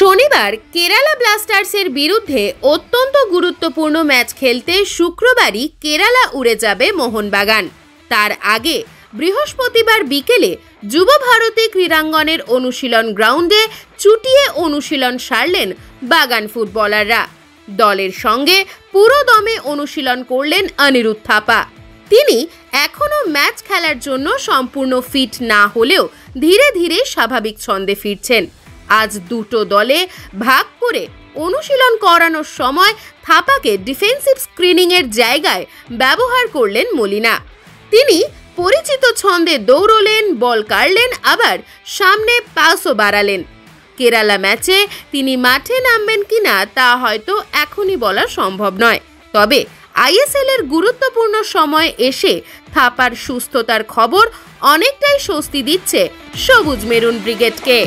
শনিবার কেরালা ব্লাস্টার্সের বিরুদ্ধে অত্যন্ত গুরুত্বপূর্ণ ম্যাচ খেলতে শুক্রবারই কেরালা উড়ে যাবে মোহনবাগান। তার আগে বৃহস্পতিবার বিকেলে যুব ভারতী ক্রীড়াঙ্গনের অনুশীলন গ্রাউন্ডে চুটিয়ে অনুশীলন সারলেন বাগান ফুটবলাররা। দলের সঙ্গে পুরো দমে অনুশীলন করলেন অনিরুদ্ধ থাপা। তিনি এখনও ম্যাচ খেলার জন্য সম্পূর্ণ ফিট না হলেও ধীরে ধীরে স্বাভাবিক ছন্দে ফিরছেন। আজ দুটো দলে ভাগ করে অনুশীলন করানোর সময় থাপাকে ডিফেন্সিভ স্ক্রিনিংয়ের জায়গায় ব্যবহার করলেন মলিনা। তিনি পরিচিত ছন্দে দৌড়লেন, বল কাড়লেন, আবার সামনে পাসও বাড়ালেন। কেরালা ম্যাচে তিনি মাঠে নামবেন কিনা তা হয়তো এখনই বলা সম্ভব নয়, তবে আইএসএল এর গুরুত্বপূর্ণ সময় এসে থাপার সুস্থতার খবর অনেকটাই স্বস্তি দিচ্ছে সবুজ মেরুন ব্রিগেডকে।